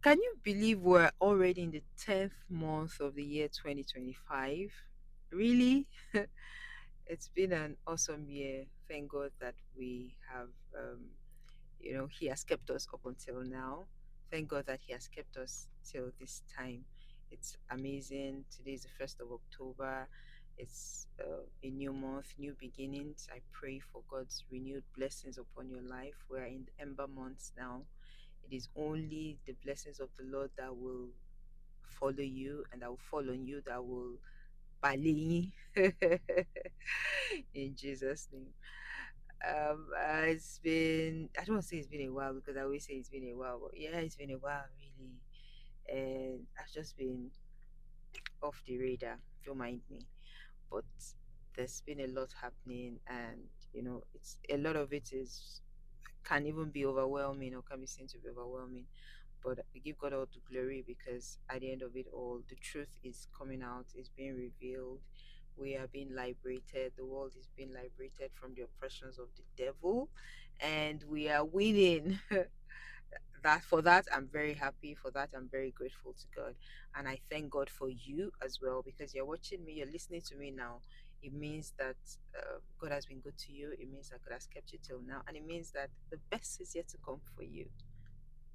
Can you believe we're already in the 10th month of the year 2025? Really? It's been an awesome year. Thank God that we have, He has kept us up until now. Thank God that He has kept us till this time. It's amazing. Today is the 1st of October. It's a new month, new beginnings. I pray for God's renewed blessings upon your life. We're in the Ember months now. It is only the blessings of the Lord that will follow you and that will fall on you, that will bali in Jesus' name. It's been, I don't want to say it's been a while because I always say it's been a while, but yeah, it's been a while really. And I've just been off the radar, don't mind me. But there's been a lot happening, and it's a lot of it is can even be overwhelming or can be seen to be overwhelming. But we give God all the glory because at the end of it all, the truth is coming out, is being revealed. We are being liberated. The world is being liberated from the oppressions of the devil, and we are winning. That for that I'm very happy. For that I'm very grateful to God, and I thank God for you as well because you're watching me, you're listening to me now. It means that God has been good to you. It means that God has kept you till now, and it means that the best is yet to come for you.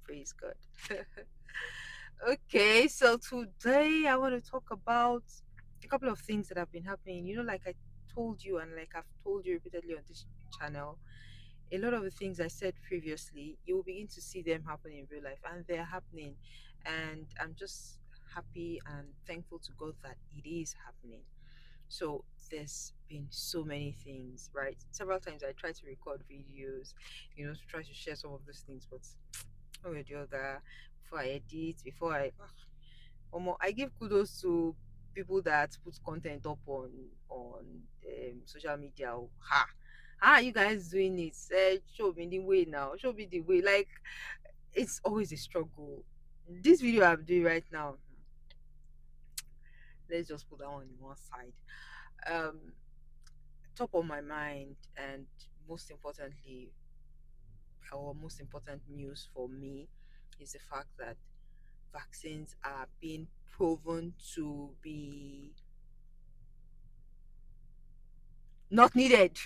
Praise God. Okay, so today I want to talk about a couple of things that have been happening. Like I told you, and like I've told you repeatedly on this channel, a lot of the things I said previously, you will begin to see them happen in real life, and they're happening. And I'm just happy and thankful to God that it is happening. So there's been so many things, right? Several times I tried to record videos, to try to share some of those things, but one way or the other, before I edit, before I give kudos to people that put content up on social media. Oh, ha, how are you guys doing it? Show me the way now. Show me the way. Like it's always a struggle. This video I'm doing right now, let's just put that one on one side. Um, Top of my mind, and most importantly, our most important news for me is the fact that vaccines are being proven to be not needed.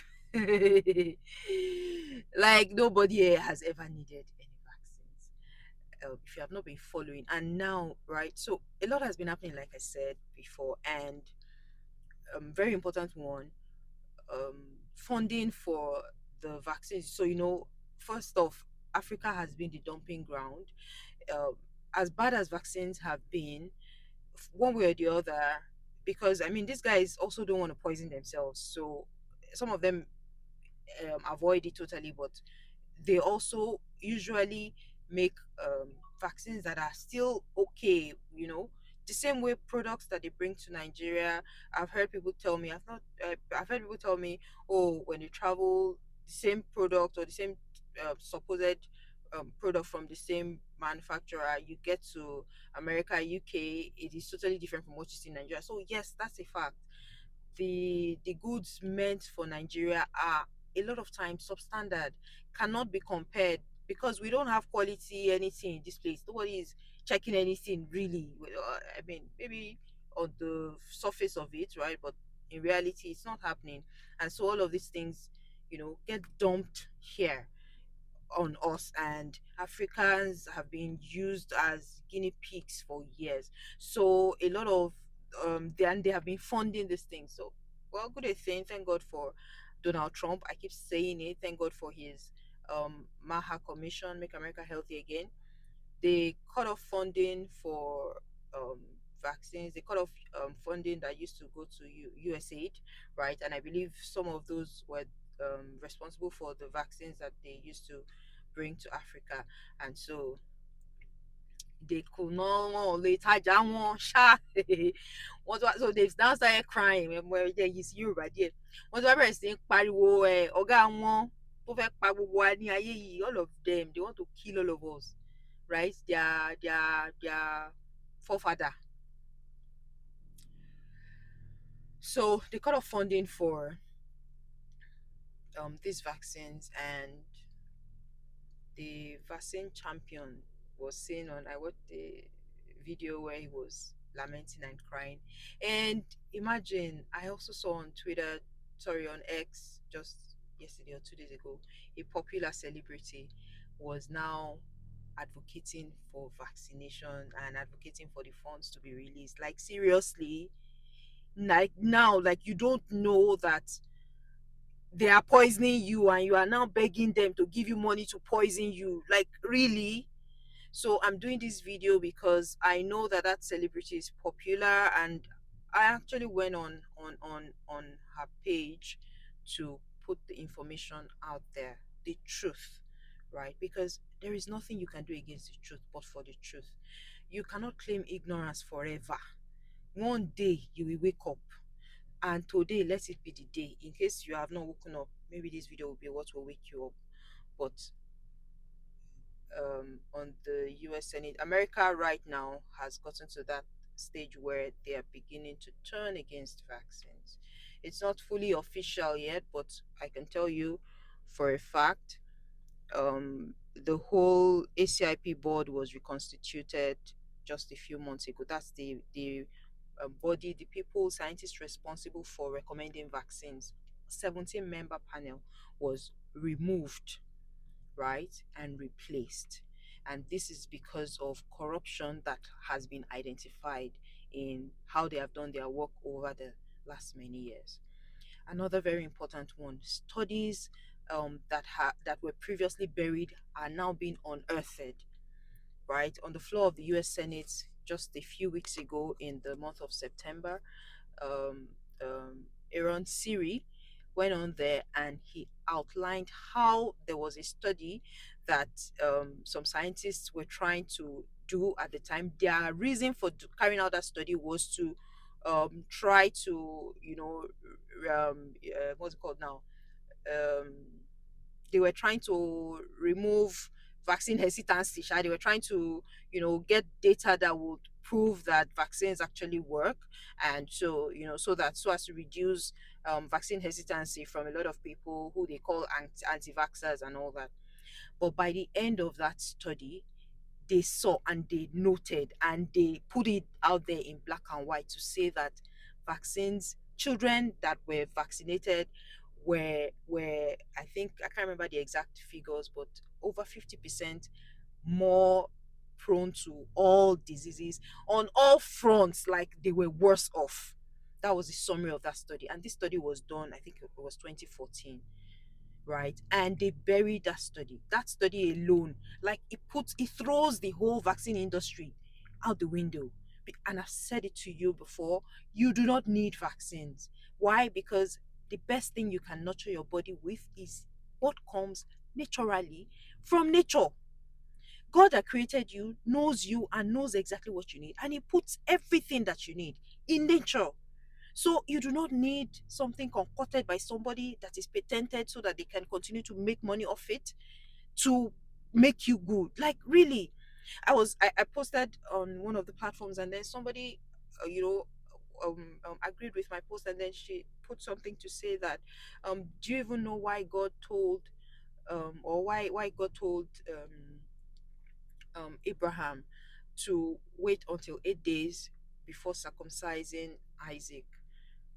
Like nobody here has ever needed any vaccines. If you have not been following, and now, right? So a lot has been happening, like I said before, and very important one, funding for the vaccines. So first off, Africa has been the dumping ground. As bad as vaccines have been, one way or the other, because I mean these guys also don't want to poison themselves, so some of them avoid it totally, but they also usually make vaccines that are still okay, the same way products that they bring to Nigeria. I've heard people tell me, I've heard people tell me, oh, when you travel, the same product or the same supposed product from the same manufacturer, you get to America, UK, it is totally different from what you see in Nigeria. So yes, that's a fact. The goods meant for Nigeria are a lot of times substandard, cannot be compared because we don't have quality anything in this place. Nobody is checking anything really. I mean, maybe on the surface of it, right? But in reality, it's not happening. And so all of these things, get dumped here on us, and Africans have been used as guinea pigs for years. So a lot of then they have been funding this thing. So well, good a thing. Thank God for Donald Trump. I keep saying it. Thank God for his MAHA Commission, Make America Healthy Again. They cut off funding for um, vaccines. They cut off funding that used to go to USAID, right? And I believe some of those were responsible for the vaccines that they used to bring to Africa. And so they could not later down sha. So they've now started crying when there is Yorùbá díẹ̀. Wọ́n ti wá bẹ̀rẹ̀ sí ní pariwo ọ̀gá wọn tó fẹ́ pa gbogbo wa ní ayé yìí, all of them, they want to kill all of us, right? Their forefather. So they cut off funding for these vaccines, and the vaccine champion was saying on, I watched the video where he was lamenting and crying. And imagine, I also saw on Twitter, sorry, on X, just yesterday or 2 days ago, a popular celebrity was now advocating for vaccination and advocating for the funds to be released. Like, seriously, like now, like you don't know that they are poisoning you and you are now begging them to give you money to poison you. Like, really? So I'm doing this video because I know that that celebrity is popular, and I actually went on her page to put the information out there, the truth, right? Because there is nothing you can do against the truth but for the truth. You cannot claim ignorance forever. One day you will wake up, and today let it be the day. In case you have not woken up, maybe this video will be what will wake you up. But on the US Senate, America right now has gotten to that stage where they are beginning to turn against vaccines. It's not fully official yet, but I can tell you for a fact, the whole ACIP board was reconstituted just a few months ago. That's the body, the people, scientists responsible for recommending vaccines. 17-member panel was removed, right, and replaced. And this is because of corruption that has been identified in how they have done their work over the last many years. Another very important one: studies that were previously buried are now being unearthed. Right on the floor of the U.S. Senate just a few weeks ago, in the month of September, um, Aaron Siri went on there and he outlined how there was a study that some scientists were trying to do at the time. Their reason for carrying out that study was to try to, what's it called now? Um, they were trying to remove vaccine hesitancy. They were trying to, get data that would prove that vaccines actually work, and so, so that so as to reduce vaccine hesitancy from a lot of people who they call anti-vaxxers and all that. But by the end of that study, they saw and they noted and they put it out there in black and white to say that vaccines, children that were vaccinated were, I think, I can't remember the exact figures, but over 50% more prone to all diseases on all fronts. Like, they were worse off. That was the summary of that study, and this study was done, I think it was 2014, right? And they buried that study. That study alone, like, it throws the whole vaccine industry out the window. And I've said it to you before, you do not need vaccines. Why? Because the best thing you can nurture your body with is what comes naturally from nature. God that created you knows you and knows exactly what you need, and He puts everything that you need in nature. So you do not need something concocted by somebody that is patented so that they can continue to make money off it to make you good. Like, really, I posted on one of the platforms, and then somebody, agreed with my post, and then she put something to say that, do you even know why God told, or why God told Abraham to wait until 8 days before circumcising Isaac,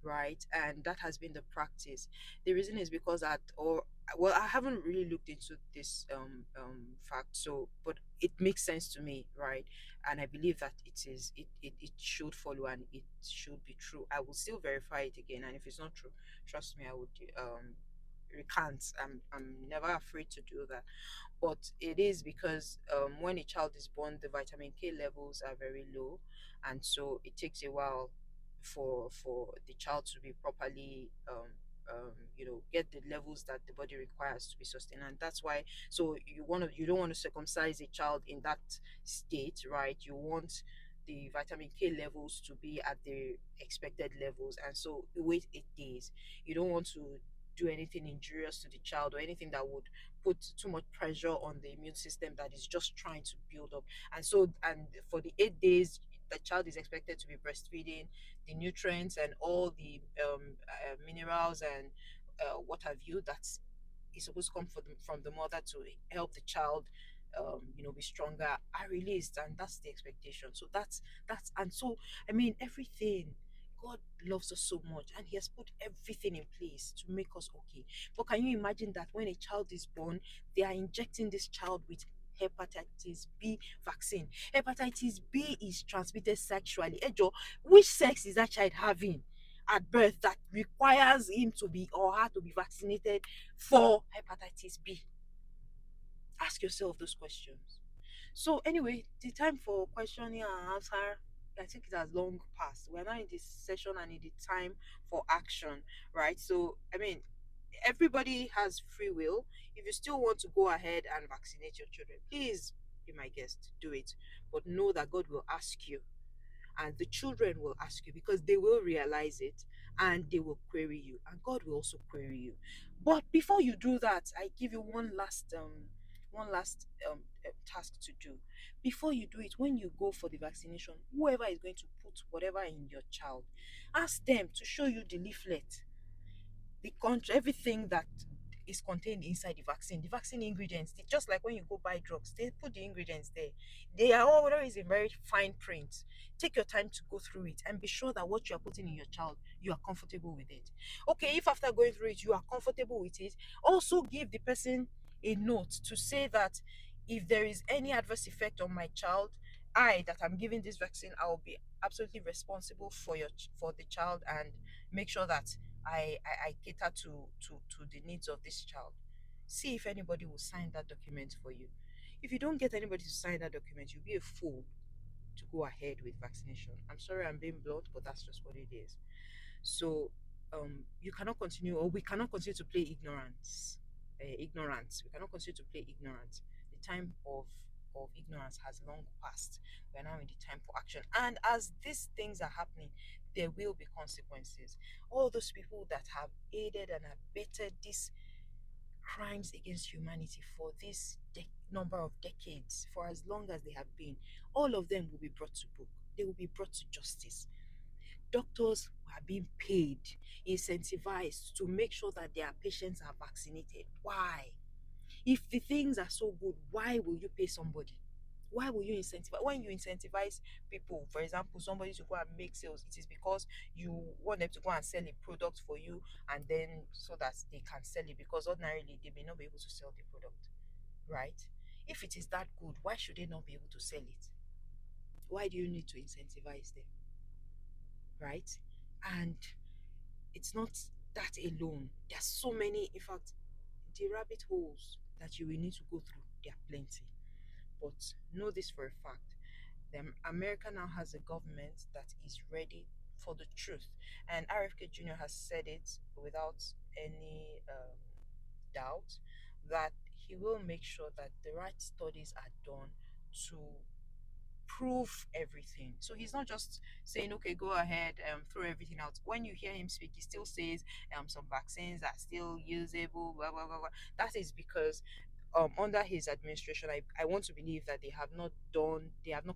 right? And that has been the practice. The reason is because I haven't really looked into this fact, so, but it makes sense to me, right? And I believe that it should follow and it should be true. I will still verify it again, and if it's not true, trust me, I would recant. I'm never afraid to do that. But it is because when a child is born, the vitamin K levels are very low, and so it takes a while for the child to be properly get the levels that the body requires to be sustained. And that's why, so you don't want to circumcise a child in that state, right? You want the vitamin K levels to be at the expected levels, and so you wait 8 days. You don't want to do anything injurious to the child or anything that would put too much pressure on the immune system that is just trying to build up. And so, and for the 8 days, the child is expected to be breastfeeding. The nutrients and all the minerals and what have you that is supposed to come from the mother to help the child be stronger are released, and that's the expectation. So that's and so I mean everything. God loves us so much, and He has put everything in place to make us okay. But can you imagine that when a child is born, they are injecting this child with hepatitis B vaccine? Hepatitis B is transmitted sexually. Ejo, which sex is that child having at birth that requires him to be or her to be vaccinated for hepatitis B? Ask yourself those questions. So anyway, the time for questioning and answer, I think it has long passed. We're now in this session and in the time for action, right? So I mean, everybody has free will. If you still want to go ahead and vaccinate your children, please be my guest, do it. But know that God will ask you, and the children will ask you, because they will realize it and they will query you, and God will also query you. But before you do that, I give you one last task to do. Before you do it, when you go for the vaccination, whoever is going to put whatever in your child, ask them to show you the leaflet, the country, everything that is contained inside the vaccine ingredients. Just like when you go buy drugs, they put the ingredients there. They are always in very fine print. Take your time to go through it and be sure that what you are putting in your child, you are comfortable with it. Okay, if after going through it you are comfortable with it, also give the person a note to say that if there is any adverse effect on my child, I that I'm giving this vaccine, I will be absolutely responsible for for the child, and make sure that I cater to the needs of this child. See if anybody will sign that document for you. If you don't get anybody to sign that document, you'll be a fool to go ahead with vaccination. I'm sorry I'm being blunt, but that's just what it is. So you cannot continue, or we cannot continue to play ignorance. Ignorance. We cannot continue to play ignorance. The time of ignorance has long passed. We are now in the time for action. And as these things are happening, there will be consequences. All those people that have aided and abetted these crimes against humanity for this number of decades, for as long as they have been, all of them will be brought to book. They will be brought to justice. Doctors are being paid, incentivized to make sure that their patients are vaccinated. Why? If the things are so good, why will you pay somebody? Why will you incentivize? When you incentivize people, for example, somebody to go and make sales, it is because you want them to go and sell a product for you, and then so that they can sell it, because ordinarily they may not be able to sell the product, right? If it is that good, why should they not be able to sell it? Why do you need to incentivize them, right? And it's not that alone. There's so many, in fact, the rabbit holes that you will need to go through, there are plenty. But know this for a fact: America now has a government that is ready for the truth. And RFK Jr. has said it without any doubt that he will make sure that the right studies are done to prove everything. So he's not just saying, okay, go ahead and throw everything out. When you hear him speak, he still says some vaccines are still usable, blah, blah, blah, blah. That is because under his administration, I want to believe that they have not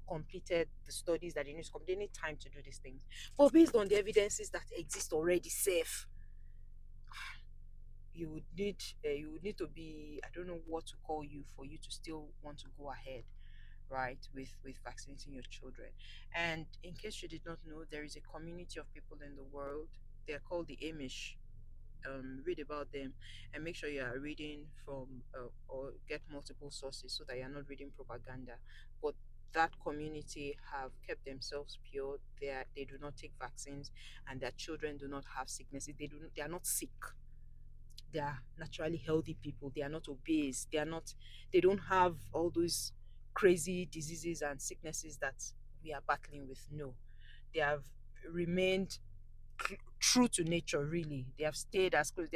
completed the studies that they need to complete. They need time to do these things. But based on the evidences that exist already, safe, you would need to be, I don't know what to call you for you to still want to go ahead, right, with vaccinating your children. And in case you did not know, there is a community of people in the world. They're called the Amish. Read about them, and make sure you are reading from or get multiple sources, so that you're not reading propaganda. But that community have kept themselves pure. They do not take vaccines, and their children do not have sicknesses. They are not sick. They are naturally healthy people. They are not obese. They don't have all those crazy diseases and sicknesses that we are battling with. No, they have remained true to nature. Really, they have stayed as close.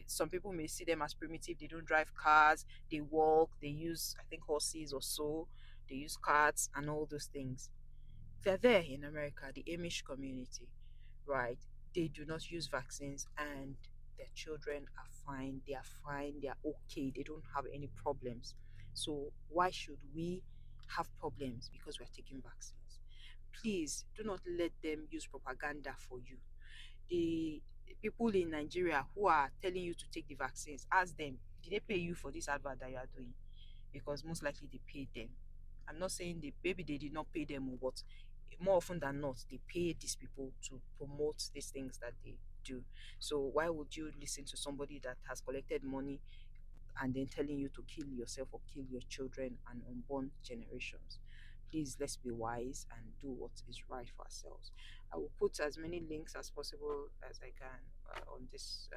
Some people may see them as primitive. They don't drive cars. They walk. They use, I think, horses or so. They use carts and all those things. They're there in America, the Amish community, right? They do not use vaccines, and their children are fine. They are fine. They are okay. They don't have any problems. So why should we have problems because we are taking vaccines? Please do not let them use propaganda for you. The people in Nigeria who are telling you to take the vaccines, ask them, did they pay you for this advert that you are doing? because most likely they paid them. I'm not saying they maybe they did not pay them, but more often than not, they pay these people to promote these things that they do. So why would you listen to somebody that has collected money and then telling you to kill yourself or kill your children and unborn generations? Please, let's be wise and do what is right for ourselves. I will put as many links as possible as I can on this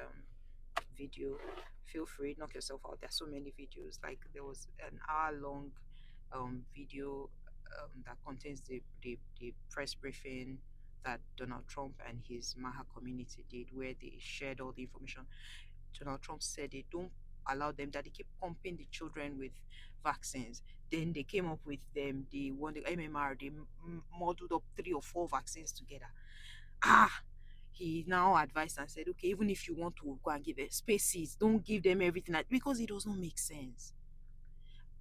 video. Feel free, knock yourself out. There are so many videos. Like there was an hour long video that contains the press briefing that Donald Trump and his MAHA community did, where they shared all the information. Donald Trump said they don't allow them, that they keep pumping the children with vaccines. Then they came up with them, the one, the MMR, they modeled up 3 or 4 vaccines together. Ah, he now advised and said, okay, even if you want to go and give it spaces, don't give them everything because it does not make sense.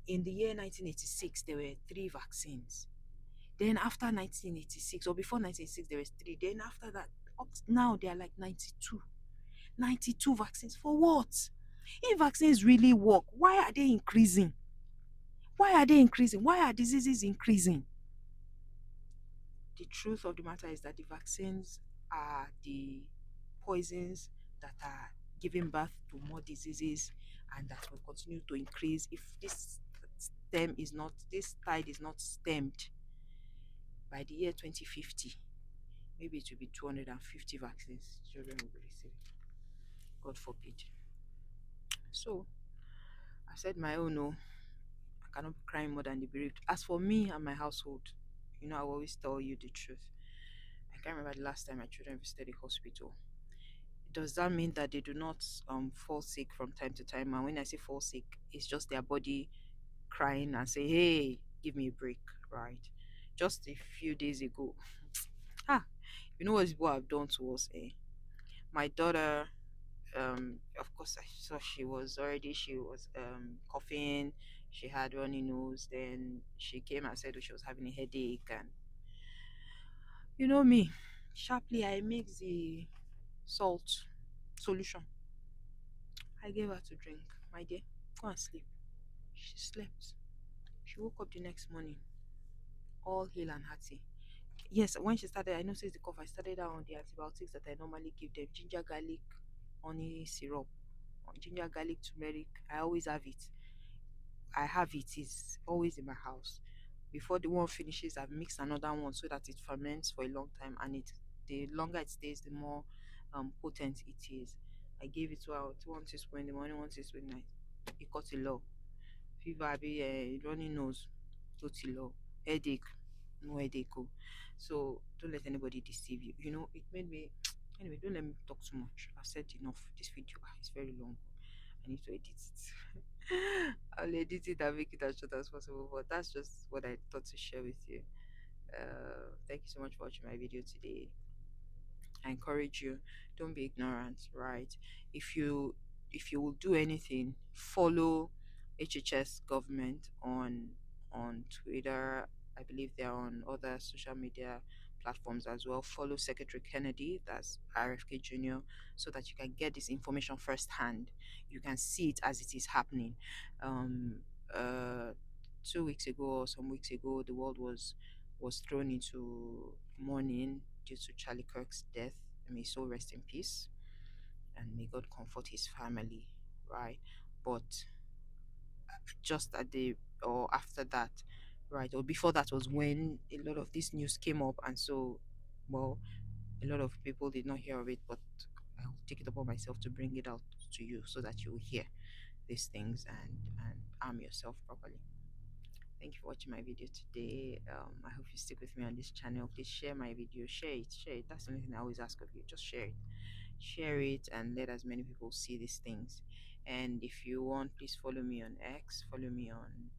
In the year 1986, there were 3 vaccines. Then after 1986, or before 1986, there was 3. Then after that, up now they are like 92. 92 vaccines for what? If vaccines really work, why are they increasing? Why are they increasing? Why are diseases increasing? The truth of the matter is that the vaccines are the poisons that are giving birth to more diseases, and that will continue to increase if this tide is not stemmed by the year 2050. Maybe it will be 250 vaccines children will be receiving. God forbid. So I said my own. No, I cannot be crying more than the bereaved. As for me and my household, I will always tell you the truth. I can't remember the last time my children visited a hospital. Does that mean that they do not fall sick from time to time? And when I say fall sick, it's just their body crying and say, "Hey, give me a break," right? Just a few days ago, ah, you know what people have done to us, eh? My daughter, of course, I saw she was coughing, she had runny nose. Then she came and said she was having a headache, and you know me, sharply I mix the salt solution. I gave her to drink. My dear, go and sleep. She slept. She woke up the next morning, all hale and hearty. Yes, when she started, I noticed the cough. I started her on the antibiotics that I normally give them: ginger, garlic, honey syrup, or ginger, garlic, turmeric. I always have it. I have it. It's always in my house. Before the one finishes, I've mixed another one so that it ferments for a long time, and the longer it stays, the more potent it is. I gave it to her 1 teaspoon in the morning, 1 teaspoon at night. It got a low fever, be running nose, totally low headache, no headache. Oh. So don't let anybody deceive you. It made me anyway. Don't let me talk too much. I've said enough. This video is very long. I need to edit it. I'll edit it and make it as short as possible. But that's just what I thought to share with you. Thank you so much for watching my video today. I encourage you, don't be ignorant, right? If you will do anything, follow HHS government on Twitter. I believe they're on other social media platforms as well. Follow Secretary Kennedy, that's RFK Jr., so that you can get this information firsthand. You can see it as it is happening. Um, uh, 2 weeks ago or some weeks ago, the world was thrown into mourning due to Charlie Kirk's death. May his soul rest in peace, and may God comfort his family, right? But just at the or after that, right, or before that was when a lot of this news came up, and so, well, a lot of people did not hear of it, but I'll take it upon myself to bring it out to you so that you will hear these things and arm yourself properly. Thank you for watching my video today. I hope you stick with me on this channel. Please share my video, share it. That's the only thing I always ask of you. Just share it and let as many people see these things. And if you want, please follow me on X, follow me on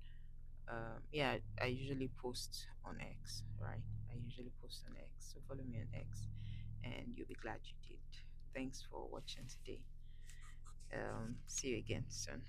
yeah, I usually post on X, right? I usually post on X, so follow me on X and you'll be glad you did. Thanks for watching today. See you again soon.